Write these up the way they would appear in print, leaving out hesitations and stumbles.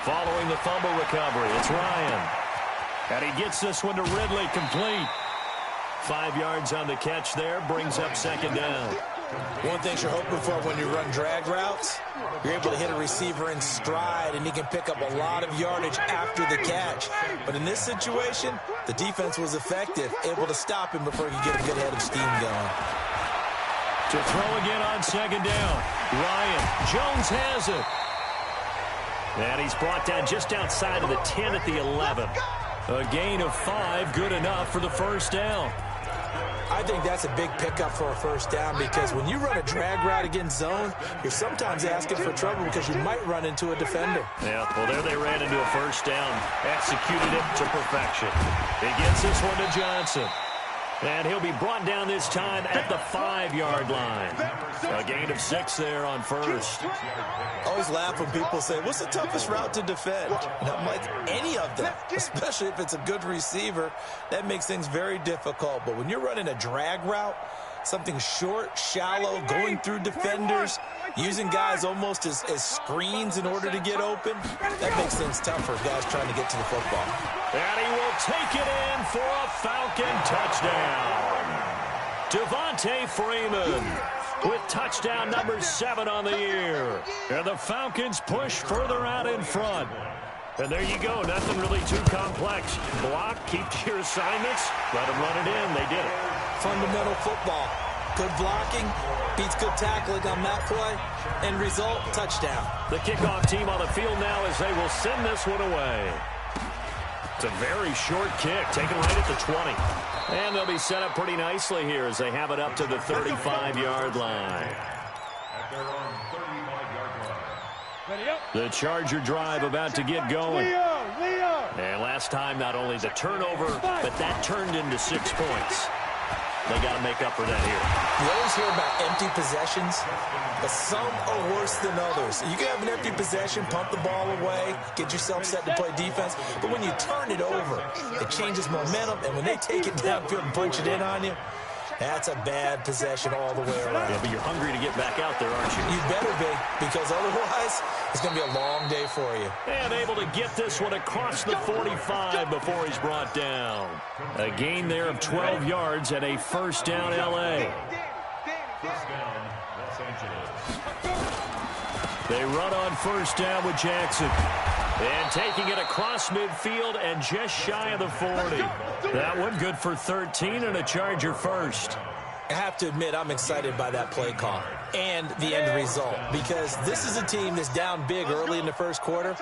Following the fumble recovery, it's Ryan. And he gets this one to Ridley, complete. 5 yards on the catch there, brings up second down. One thing you're hoping for when you run drag routes, you're able to hit a receiver in stride, and he can pick up a lot of yardage after the catch. But in this situation, the defense was effective, able to stop him before he could get a good head of steam going. To throw again on second down. Ryan, Jones has it. And he's brought down just outside of the 10 at the 11. A gain of 5, good enough for the first down. I think that's a big pickup for a first down, because when you run a drag route against zone, you're sometimes asking for trouble because you might run into a defender. Yeah, well, there they ran into a first down. Executed it to perfection. He gets this one to Johnson. And he'll be brought down this time at the 5-yard line. A gain of 6 there on first. I always laugh when people say, what's the toughest route to defend? And I'm like, any of them, especially if it's a good receiver. That makes things very difficult. But when you're running a drag route, something short, shallow, going through defenders, using guys almost as screens in order to get open, that makes things tough for guys trying to get to the football. And he will take it in for a Falcon touchdown. Devontae Freeman with touchdown number 7 on the year. And the Falcons push further out in front. And there you go. Nothing really too complex. Block, keep to your assignments, let them run it in. They did it. Fundamental football. Good blocking, beats good tackling on that play, and result, touchdown. The kickoff team on the field now as they will send this one away. It's a very short kick, taken right at the 20. And they'll be set up pretty nicely here as they have it up to the 35-yard line. The Charger drive about to get going. And last time, not only the turnover, but that turned into 6 points. They got to make up for that here. You always hear about empty possessions, but some are worse than others. You can have an empty possession, pump the ball away, get yourself set to play defense, but when you turn it over, it changes momentum, and when they take it downfield and punch it in on you, that's a bad possession all the way around. Yeah, but you're hungry to get back out there, aren't you? You better be, because otherwise, it's going to be a long day for you. And able to get this one across the 45 before he's brought down. A gain there of 12 yards and a first down L.A. They run on first down with Jackson. And taking it across midfield and just shy of the 40. That one good for 13 and a Charger first. I have to admit, I'm excited by that play call and the end result, because this is a team that's down big early in the first quarter,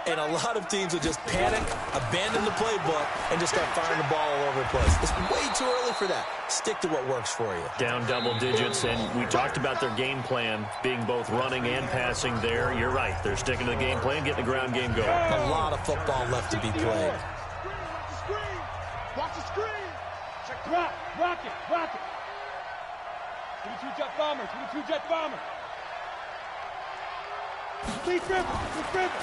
and a lot of teams will just panic, abandon the playbook, and just start firing the ball all over the place. It's way too early for that. Stick to what works for you. Down double digits, and we talked about their game plan being both running and passing there. You're right. They're sticking to the game plan, getting the ground game going. A lot of football left to be played. Watch the screen. Check rock it. 22 jet bomber.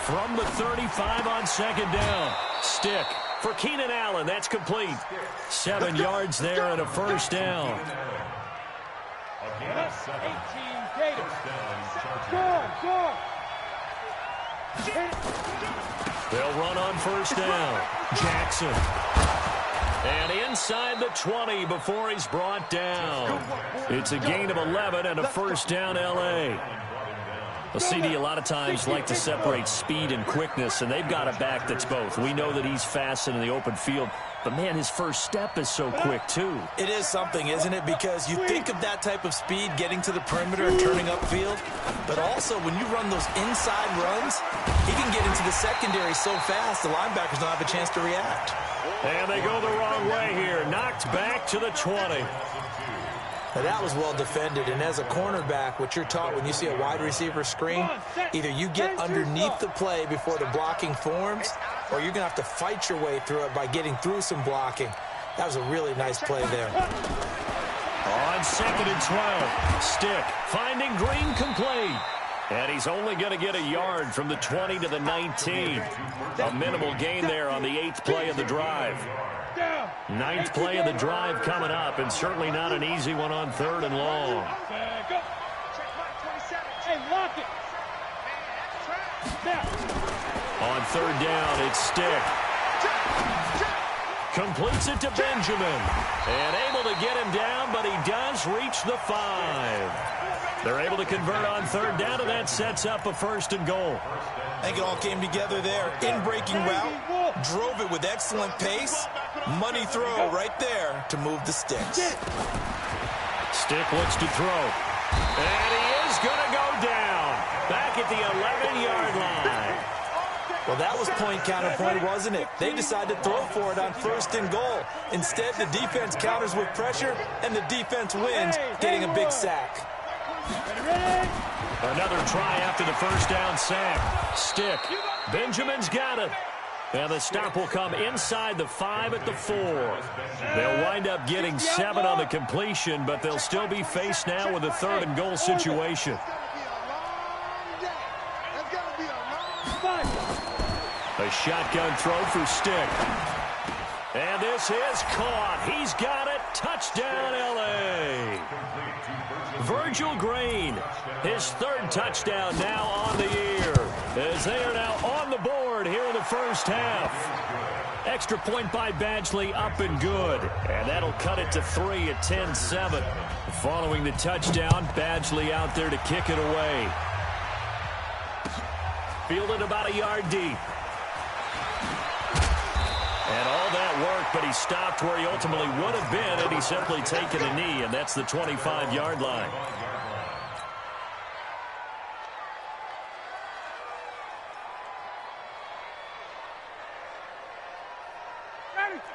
From the 35 on second down. Stick for Keenan Allen. That's complete. 7 yards there and a first down. 18 Gators. Score. They'll run on first down. Jackson. And inside the 20 before he's brought down. It's a gain of 11 and a first down L.A. Well, CD, a lot of times like to separate speed and quickness, and they've got a back that's both. We know that he's fast in the open field, but, man, his first step is so quick, too. It is something, isn't it? Because you think of that type of speed getting to the perimeter and turning upfield, but also when you run those inside runs, he can get into the secondary so fast the linebackers don't have a chance to react. And they go the wrong way here. Knocked back to the 20. Now, that was well defended, and as a cornerback, what you're taught when you see a wide receiver screen, either you get underneath the play before the blocking forms, or you're going to have to fight your way through it by getting through some blocking. That was a really nice play there. On second and 12, Stick finding Green complete. And he's only going to get a yard from the 20 to the 19. A minimal gain there on the 8th play of the drive. Ninth play of the drive coming up, and certainly not an easy one on 3rd and long. Hey, lock it. On 3rd down, it's Stick. Completes it to Benjamin. And able to get him down, but he does reach the 5. They're able to convert on 3rd down, and that sets up a 1st and goal. I think it all came together there. In-breaking route, drove it with excellent pace. Money throw right there to move the sticks. Stick looks to throw. And he is going to go down. Back at the 11-yard line. Well, that was point counterpoint, wasn't it? They decided to throw for it on 1st and goal. Instead, the defense counters with pressure, and the defense wins, getting a big sack. Another try after the 1st down sack. Stick. Benjamin's got it. And the stop will come inside the 5 at the 4. They'll wind up getting 7 on the completion, but they'll still be faced now with a 3rd and goal situation. A shotgun throw for Stick. And this is caught. He's got it. Touchdown, L.A. Virgil Green, his 3rd touchdown now on the year, as they are now on the board here in the 1st half. Extra point by Badgley, up and good. And that'll cut it to 3 at 10-7. Following the touchdown, Badgley out there to kick it away. Fielded about a yard deep. And all that work, but he stopped where he ultimately would have been had he simply taken a knee, and that's the 25-yard line.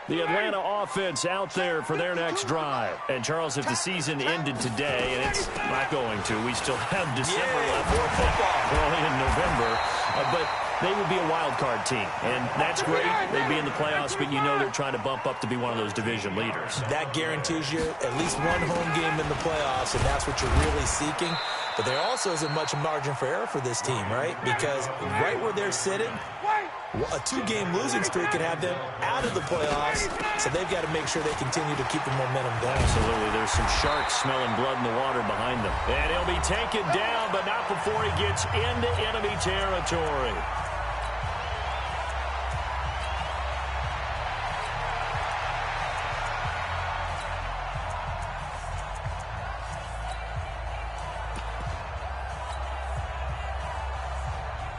The Atlanta offense out there for their next drive. And, Charles, if the season ended today, and it's not going to, we still have December left, early in November, but they would be a wild card team, and that's great. They'd be in the playoffs, but you know they're trying to bump up to be one of those division leaders. That guarantees you at least one home game in the playoffs, and that's what you're really seeking. But there also isn't much margin for error for this team, right? Because right where they're sitting, a 2-game losing streak could have them out of the playoffs, so they've got to make sure they continue to keep the momentum going. Absolutely. There's some sharks smelling blood in the water behind them. And he'll be taken down, but not before he gets into enemy territory.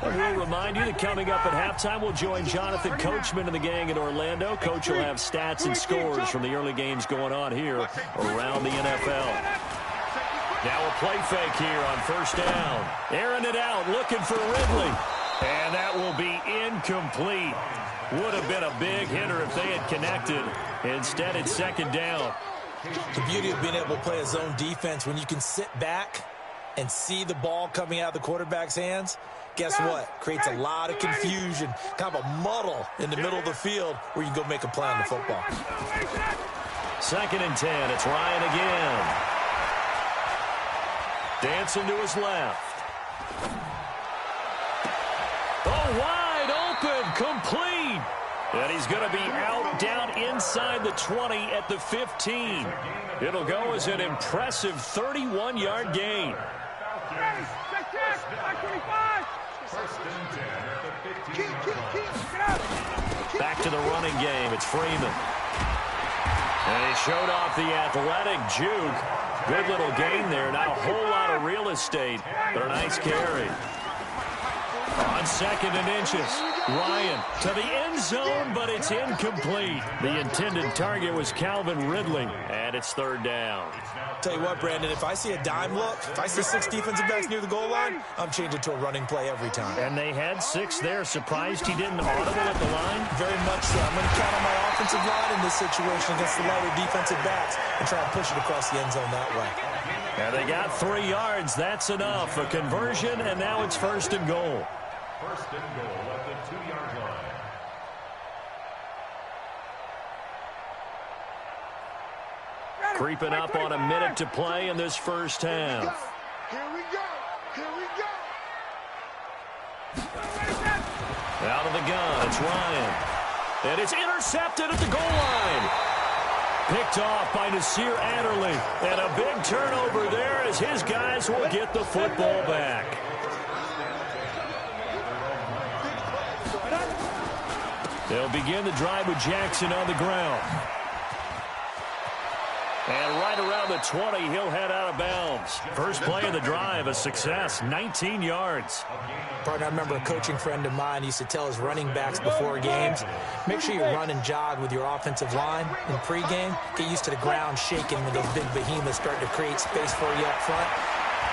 We'll remind you that coming up at halftime, we'll join Jonathan Coachman and the gang in Orlando. Coach will have stats and scores from the early games going on here around the NFL. Now a play fake here on 1st down. Airing it out, looking for Ridley. And that will be incomplete. Would have been a big hitter if they had connected. Instead, it's 2nd down. The beauty of being able to play a zone defense when you can sit back and see the ball coming out of the quarterback's hands, guess what? Creates a lot of confusion, kind of a muddle in the middle of the field where you can go make a play on the football. 2nd and 10. It's Ryan again. Dancing to his left. Oh, wide open, complete. And he's going to be out down inside the 20 at the 15. It'll go as an impressive 31-yard gain. Back to the running game. It's Freeman. And he showed off the athletic juke. Good little gain there. Not a whole lot of real estate, but a nice carry. On 2nd and inches. Ryan to the end zone, but it's incomplete. The intended target was Calvin Ridley, and it's 3rd down. Tell you what, Brandon, if I see a dime look, if I see 6 defensive backs near the goal line, I'm changing to a running play every time. And they had 6 there. Surprised he didn't audible at the line? Very much so. I'm going to count on my offensive line in this situation against the lighter defensive backs and try and push it across the end zone that way. And they got 3 yards. That's enough. A conversion, and now it's 1st and goal. 1st and goal at the 2-yard line. Creeping up on a minute to play in this 1st half. Here we go. Here we go. Out of the gun, it's Ryan. And it's intercepted. intercepted at the goal line. Picked off by Nasir Adderley. And a big turnover there as his guys will get the football back. They'll begin the drive with Jackson on the ground. And right around the 20, he'll head out of bounds. First play of the drive, a success, 19 yards. Partner, I remember a coaching friend of mine used to tell his running backs before games, make sure you run and jog with your offensive line in pregame. Get used to the ground shaking when those big behemoths start to create space for you up front.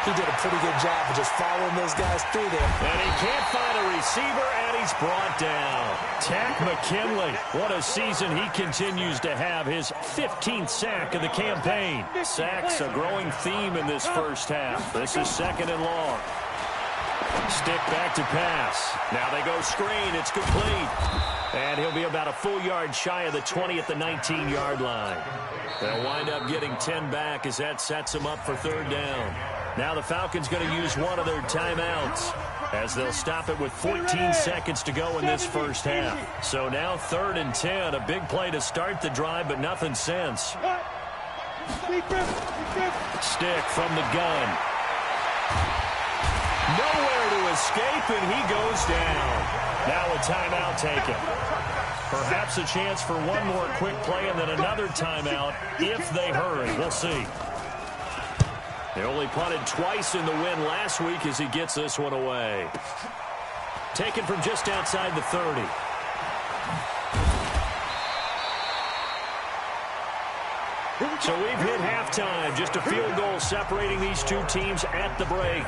He did a pretty good job of just following those guys through there. And he can't find a receiver, and he's brought down. Tack McKinley. What a season he continues to have. His 15th sack of the campaign. Sacks a growing theme in this first half. This is 2nd and long. Stick back to pass. Now they go screen. It's complete. And he'll be about a full yard shy of the 20 at the 19-yard line. They'll wind up getting 10 back as that sets them up for 3rd down. Now the Falcons going to use one of their timeouts as they'll stop it with 14 seconds to go in this first half. So now 3rd and 10, a big play to start the drive, but nothing since. Stick from the gun. Nowhere to escape, and he goes down. Now a timeout taken. Perhaps a chance for one more quick play and then another timeout if they hurry. We'll see. They only punted twice in the win last week as he gets this one away. Taken from just outside the 30. So we've hit halftime. Just a field goal separating these two teams at the break.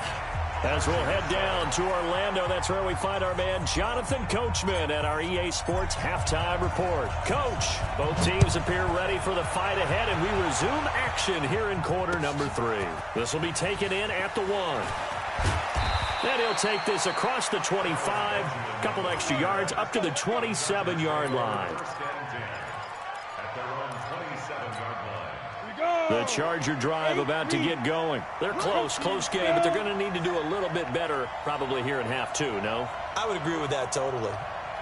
As we'll head down to Orlando, that's where we find our man Jonathan Coachman at our EA Sports Halftime Report. Coach, both teams appear ready for the fight ahead, and we resume action here in quarter number 3. This will be taken in at the 1. Then he'll take this across the 25, a couple extra yards up to the 27-yard line. The Charger drive about to get going. They're close game, but they're going to need to do a little bit better probably here in half 2, no? I would agree with that totally.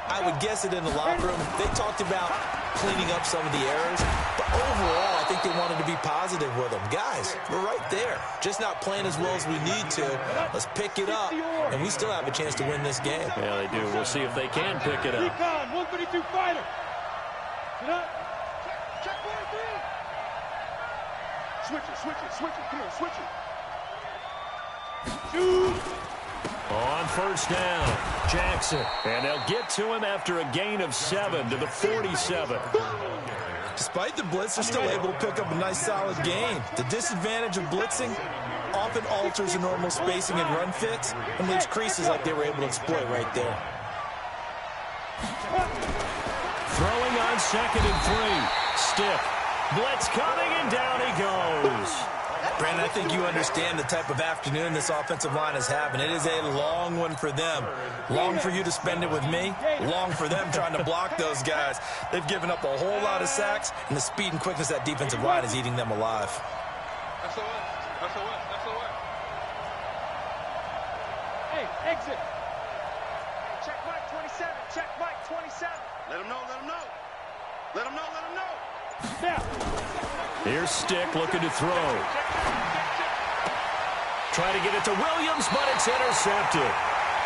I would guess it in the locker room. They talked about cleaning up some of the errors, but overall, I think they wanted to be positive with them. Guys, we're right there. Just not playing as well as we need to. Let's pick it up, and we still have a chance to win this game. Yeah, they do. We'll see if they can pick it up. 132 fighter. Get up. Check 1, 3. Switch it. Come on, switch it. Shoot. On first down, Jackson. And they'll get to him after a gain of 7 to the 47. Despite the blitz, they're still able to pick up a nice, solid gain. The disadvantage of blitzing often alters the normal spacing and run fits and leaves creases like they were able to exploit right there. Throwing on 2nd and 3. Stick. Blitz coming, and down he goes. Brandon, I think you understand the type of afternoon this offensive line is having. It is a long one for them. Long for you to spend it with me. Long for them trying to block those guys. They've given up a whole lot of sacks, and the speed and quickness of that defensive line is eating them alive. SOS. Hey, exit. Check Mike 27. Check Mike 27. Let him know. Now. Here's Stick looking to throw. Trying to get it to Williams, but it's intercepted.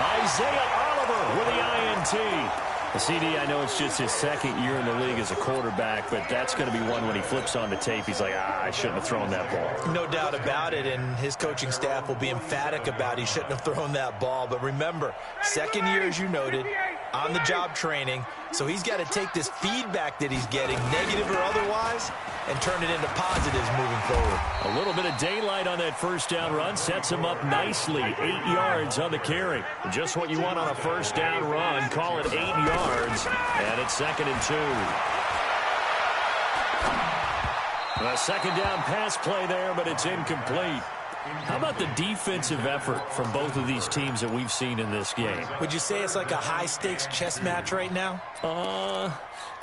Isaiah Oliver with the INT. The CD, I know it's just his 2nd year in the league as a quarterback, but that's going to be one when he flips on the tape, he's like, I shouldn't have thrown that ball. No doubt about it, and his coaching staff will be emphatic about he shouldn't have thrown that ball. But remember, 2nd year, as you noted, on-the-job training, so he's got to take this feedback that he's getting, negative or otherwise, and turn it into positives moving forward. A little bit of daylight on that first down run sets him up nicely. 8 yards on the carry. Just what you want on a first down run. Call it 8 yards, and it's 2nd and 2. A 2nd down pass play there, but it's incomplete. How about the defensive effort from both of these teams that we've seen in this game? Would you say it's like a high-stakes chess match right now?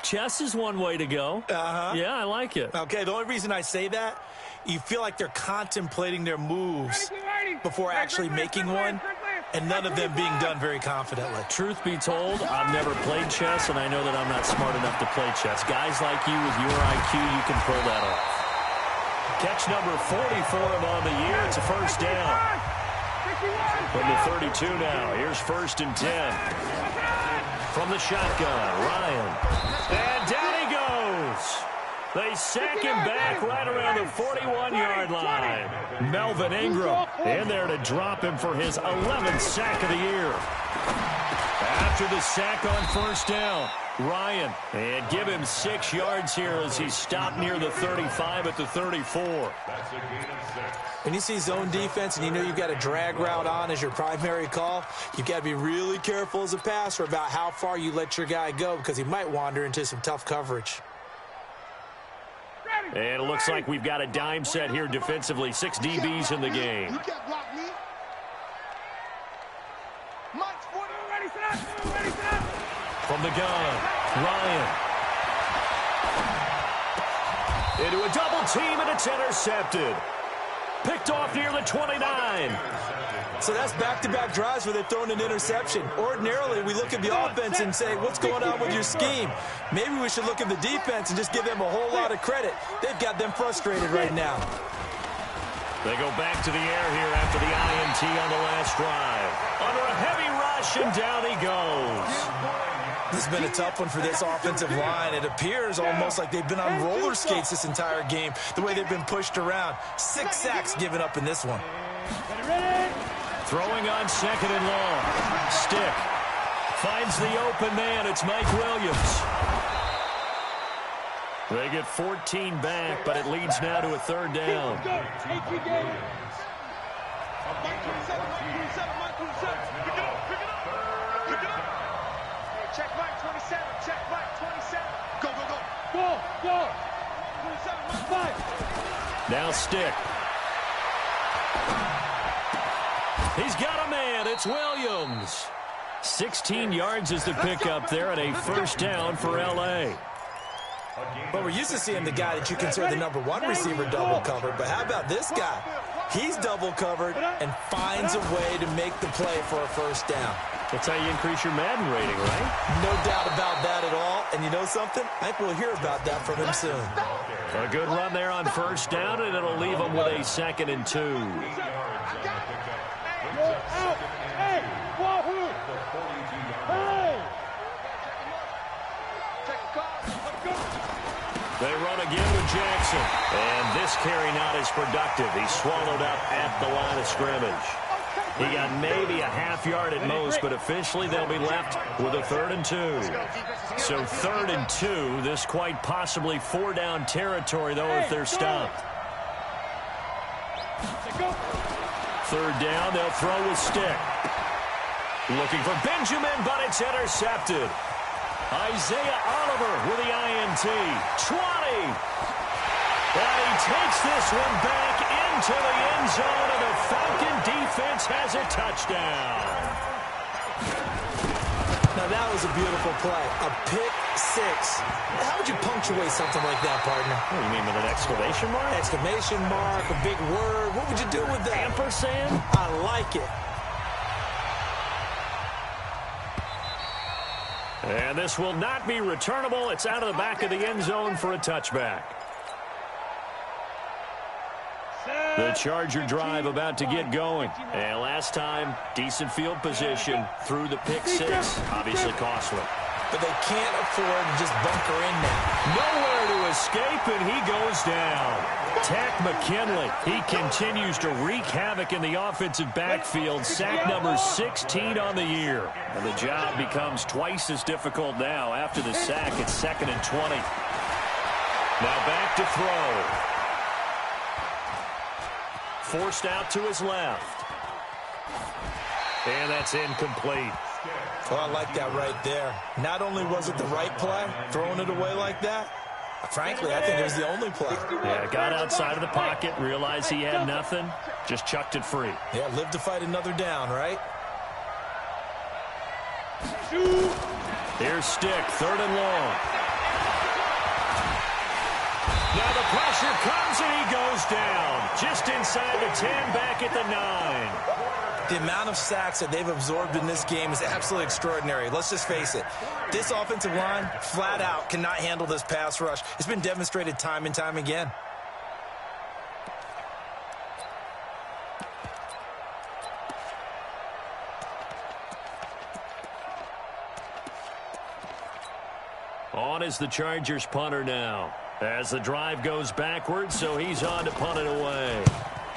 Chess is one way to go. Yeah, I like it. Okay, the only reason I say that, you feel like they're contemplating their moves before actually making one. and none of them being done very confidently. Truth be told, I've never played chess, and I know that I'm not smart enough to play chess. Guys like you with your IQ, you can pull that off. Catch number 44 on the year. It's a first down. From the 32 now. Here's 1st and 10. From the shotgun, Ryan. And down he goes. They sack him back right around the 41-yard line. Melvin Ingram in there to drop him for his 11th sack of the year. After the sack on 1st down, Ryan, and give him 6 yards here as he's stopped near the 35 at the 34. When you see zone defense and you know you've got a drag route on as your primary call, you've got to be really careful as a passer about how far you let your guy go because he might wander into some tough coverage. And it looks like we've got a dime set here defensively. 6 DBs in the game. From the gun, Ryan. Into a double team, and it's intercepted. Picked off near the 29. So that's back-to-back drives where they've thrown an interception. Ordinarily, we look at the offense and say, what's going on with your scheme? Maybe we should look at the defense and just give them a whole lot of credit. They've got them frustrated right now. They go back to the air here after the INT on the last drive. Under a heavy rush, and down he goes. This has been a tough one for this offensive line. It appears almost like they've been on roller skates this entire game, the way they've been pushed around. 6 sacks given up in this one. Throwing on 2nd and long. Stick. Finds the open man. It's Mike Williams. They get 14 back, but it leads now to a 3rd down. Check Mike 27. Check Mike 27. Go, go, go. Go. 27, Mike 5. Now Stick. He's got a man. It's Williams. 16 yards is the pickup there, and a 1st down for L.A. But we're used to seeing the guy that you consider the number 1 receiver double covered. But how about this guy? He's double covered and finds a way to make the play for a 1st down. That's how you increase your Madden rating, right? No doubt about that at all. And you know something? I think we'll hear about that from him soon. A good run there on 1st down, and it'll leave him with a 2nd and 2. Hey, Wahoo! Hey! They run again with Jackson. And this carry not as productive. He's swallowed up at the line of scrimmage. He got maybe a half yard at most, but officially they'll be left with a 3rd and 2. So 3rd and 2, this quite possibly 4-down territory, though, if they're stopped. 3rd down, they'll throw with Stick. Looking for Benjamin, but it's intercepted. Isaiah Oliver with the INT. 20. But he takes this one back into the end zone, and the Falcon defense has a touchdown. Now, that was a beautiful play. A pick 6. How would you punctuate something like that, partner? What do you mean, with an exclamation mark? Exclamation mark, a big word. What would you do with that? Ampersand? I like it. And this will not be returnable. It's out of the back of the end zone for a touchback. The Charger drive about to get going. And last time, decent field position through the pick 6. Obviously costly. But they can't afford to just bunker in now. Nowhere to escape, and he goes down. Tack McKinley. He continues to wreak havoc in the offensive backfield. Sack number 16 on the year. And the job becomes twice as difficult now. After the sack, it's 2nd and 20. Now back to throw. Forced out to his left. And that's incomplete. Well, I like that right there. Not only was it the right play, throwing it away like that, frankly, I think it was the only play. Yeah, got outside of the pocket, realized he had nothing, just chucked it free. Yeah, live to fight another down, right? Here's Stick, 3rd and long. Now the pressure comes and he goes down. Just inside the 10, back at the 9. The amount of sacks that they've absorbed in this game is absolutely extraordinary. Let's just face it. This offensive line, flat out, cannot handle this pass rush. It's been demonstrated time and time again. On is the Chargers punter now. As the drive goes backwards, so he's on to punt it away.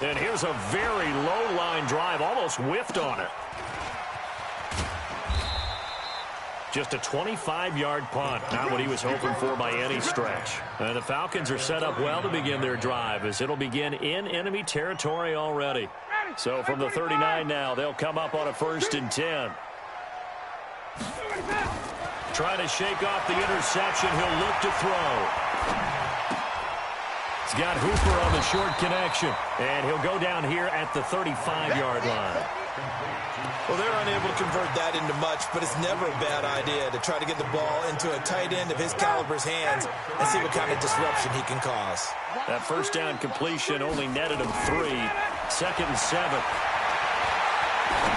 And here's a very low-line drive, almost whiffed on it. Just a 25-yard punt, not what he was hoping for by any stretch. And the Falcons are set up well to begin their drive, as it'll begin in enemy territory already. So from the 39 now, they'll come up on a 1st and 10. Trying to shake off the interception. He'll look to throw. He's got Hooper on the short connection. And he'll go down here at the 35-yard line. Well, they're unable to convert that into much, but it's never a bad idea to try to get the ball into a tight end of his caliber's hands and see what kind of disruption he can cause. That first down completion only netted him 3. 2nd and 7.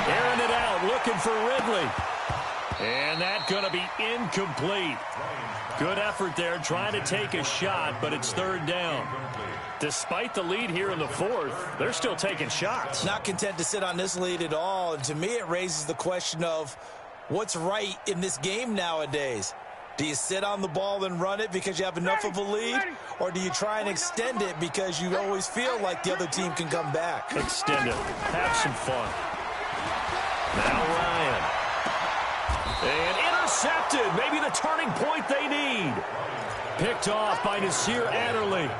Airing it out, looking for Ridley. And that's going to be incomplete. Good effort there, trying to take a shot, but it's 3rd down. Despite the lead here in the 4th, they're still taking shots. Not content to sit on this lead at all. And to me, it raises the question of what's right in this game nowadays. Do you sit on the ball and run it because you have enough of a lead? Or do you try and extend it because you always feel like the other team can come back? Extend it. Have some fun. Now Ryan. And intercepted. Maybe the turning point they need. Picked off by Nasir Adderley.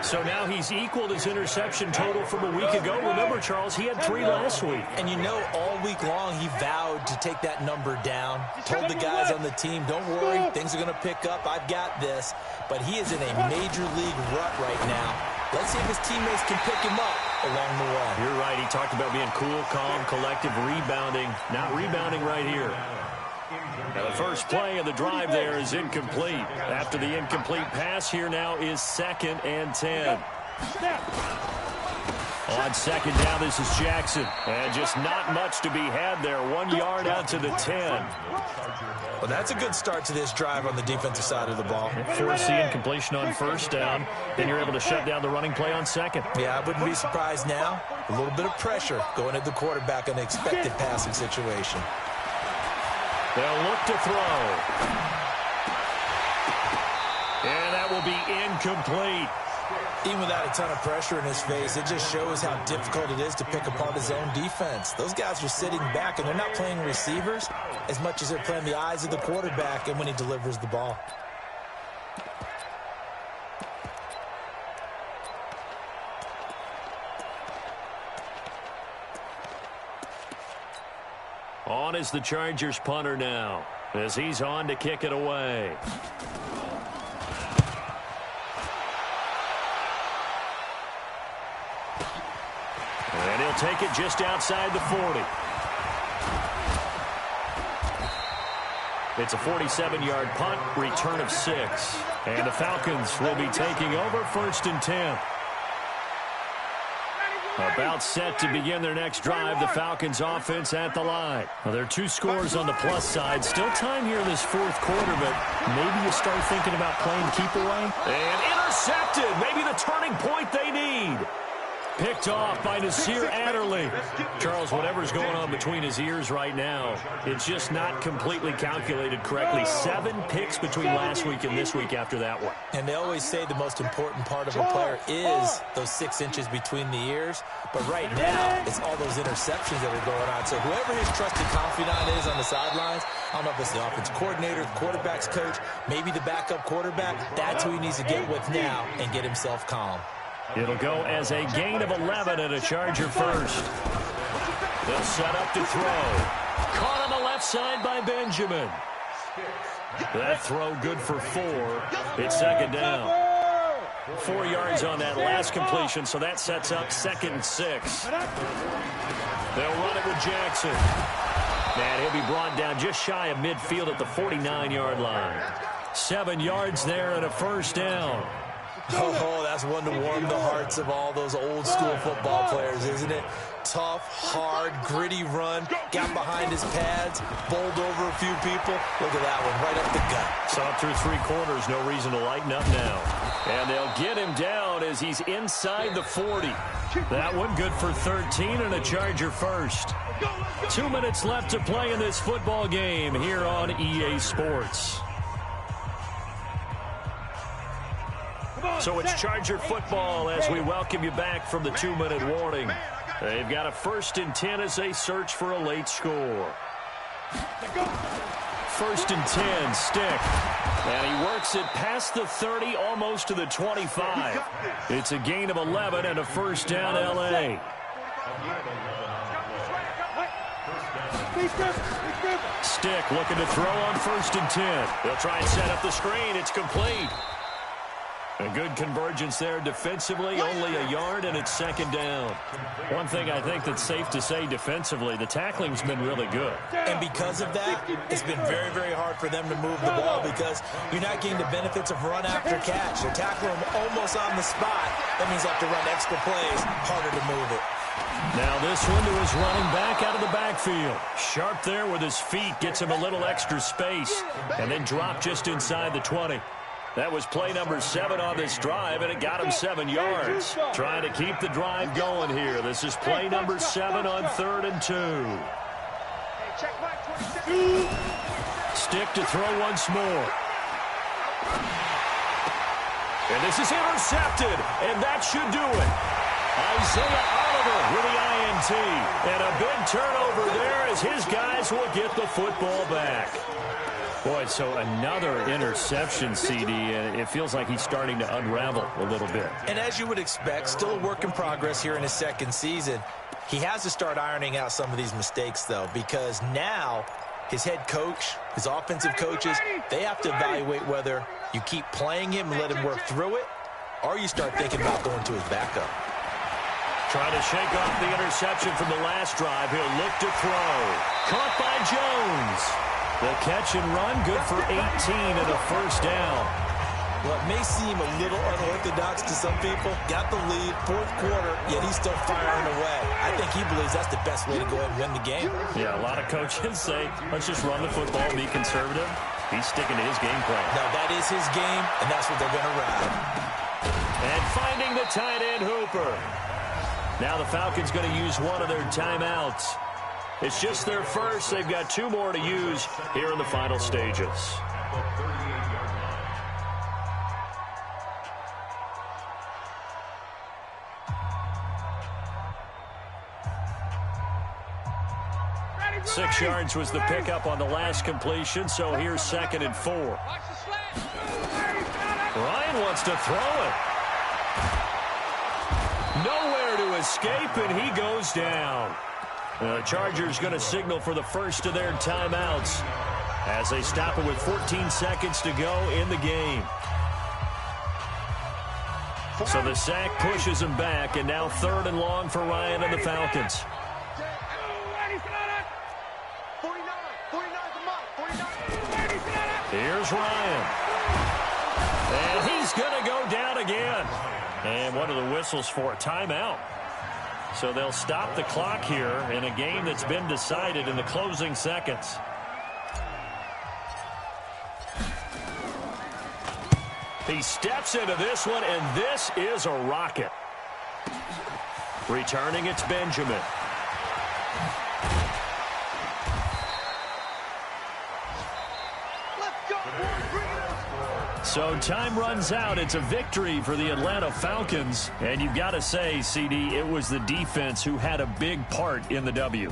So now he's equaled his interception total from a week ago. Remember, Charles, he had 3 last week. And you know, all week long he vowed to take that number down. Told the guys on the team, don't worry, things are going to pick up. I've got this. But he is in a major league rut right now. Let's see if his teammates can pick him up along the way. You're right. He talked about being cool, calm, collective, rebounding. Not rebounding right here. Now the first play of the drive there is incomplete. After the incomplete pass, here now is 2nd and 10. On 2nd down, this is Jackson. And just not much to be had there. 1 yard out to the 10. Well, that's a good start to this drive on the defensive side of the ball. Force the incompletion on 1st down. Then you're able to shut down the running play on 2nd. Yeah, I wouldn't be surprised now. A little bit of pressure going at the quarterback in an expected passing situation. They'll look to throw. And that will be incomplete. Even without a ton of pressure in his face, it just shows how difficult it is to pick apart his own defense. Those guys are sitting back, and they're not playing receivers as much as they're playing the eyes of the quarterback and when he delivers the ball. On is the Chargers punter now, as he's on to kick it away. And he'll take it just outside the 40. It's a 47-yard punt, return of 6. And the Falcons will be taking over 1st and 10. About set to begin their next drive, the Falcons offense at the line. Well, there are 2 scores on the plus side. Still time here in this 4th quarter, but maybe you start thinking about playing keep away. And intercepted. Maybe the turning point they need. Picked off by Nasir Adderley. Charles, whatever's going on between his ears right now, it's just not completely calculated correctly. 7 picks between last week and this week after that one. And they always say the most important part of a player is those 6 inches between the ears. But right now, it's all those interceptions that are going on. So whoever his trusted confidant is on the sidelines, I don't know if it's the offense coordinator, the quarterback's coach, maybe the backup quarterback, that's who he needs to get with now and get himself calm. It'll go as a gain of 11 and a Charger first. They'll set up to throw. Caught on the left side by Benjamin. That throw good for 4. It's 2nd down. 4 yards on that last completion, so that sets up 2nd and 6. They'll run it with Jackson. And he'll be brought down just shy of midfield at the 49-yard line. 7 yards there and a 1st down. Oh, that's one to warm the hearts of all those old-school football players, isn't it? Tough, hard, gritty run, got behind his pads, bowled over a few people. Look at that one, right up the gut. Saw through 3 quarters, no reason to lighten up now. And they'll get him down as he's inside the 40. That one good for 13 and a Charger first. 2 minutes left to play in this football game here on EA Sports. So it's Charger football as we welcome you back from the 2-minute warning. They've got a 1st and 10 as they search for a late score. 1st and 10, Stick. And he works it past the 30, almost to the 25. It's a gain of 11 and a 1st down, L.A. Stick looking to throw on 1st and 10. They'll try and set up the screen. It's complete. A good convergence there defensively, only a yard, and it's 2nd down. One thing I think that's safe to say defensively, the tackling's been really good. And because of that, it's been very, very hard for them to move the ball because you're not getting the benefits of run after catch. They tackle them almost on the spot. That means they have to run extra plays, harder to move it. Now this one to his running back out of the backfield. Sharp there with his feet, gets him a little extra space, and then drop just inside the 20. That was play number 7 on this drive, and it got him 7 yards. Trying to keep the drive going here. This is play number 7 on 3rd and 2. Stick to throw once more. And this is intercepted, and that should do it. Isaiah Oliver with the INT. And a big turnover there as his guys will get the football back. Boy, so another interception, CD, and it feels like he's starting to unravel a little bit. And as you would expect, still a work in progress here in his 2nd season. He has to start ironing out some of these mistakes, though, because now his head coach, his offensive coaches, they have to evaluate whether you keep playing him and let him work through it, or you start thinking about going to his backup. Trying to shake off the interception from the last drive. He'll look to throw. Caught by Jones. The catch and run, good for 18 and a 1st down. Well, it may seem a little unorthodox to some people. Got the lead, 4th quarter, yet he's still firing away. I think he believes that's the best way to go ahead and win the game. Yeah, a lot of coaches say, let's just run the football, be conservative. He's sticking to his game plan. No, that is his game, and that's what they're going to ride. And finding the tight end, Hooper. Now the Falcons going to use one of their timeouts. It's just their first. They've got 2 more to use here in the final stages. Six yards was the pickup on the last completion, so here's 2nd and 4. Ryan wants to throw it. Nowhere to escape, and he goes down. The Chargers going to signal for the first of their timeouts as they stop it with 14 seconds to go in the game. So the sack pushes him back, and now 3rd and long for Ryan and the Falcons. Here's Ryan. And he's going to go down again. And one of the whistles for a timeout. So they'll stop the clock here in a game that's been decided in the closing seconds. He steps into this one, and this is a rocket. Returning, it's Benjamin. So time runs out. It's a victory for the Atlanta Falcons. And you've got to say, CD, it was the defense who had a big part in the W.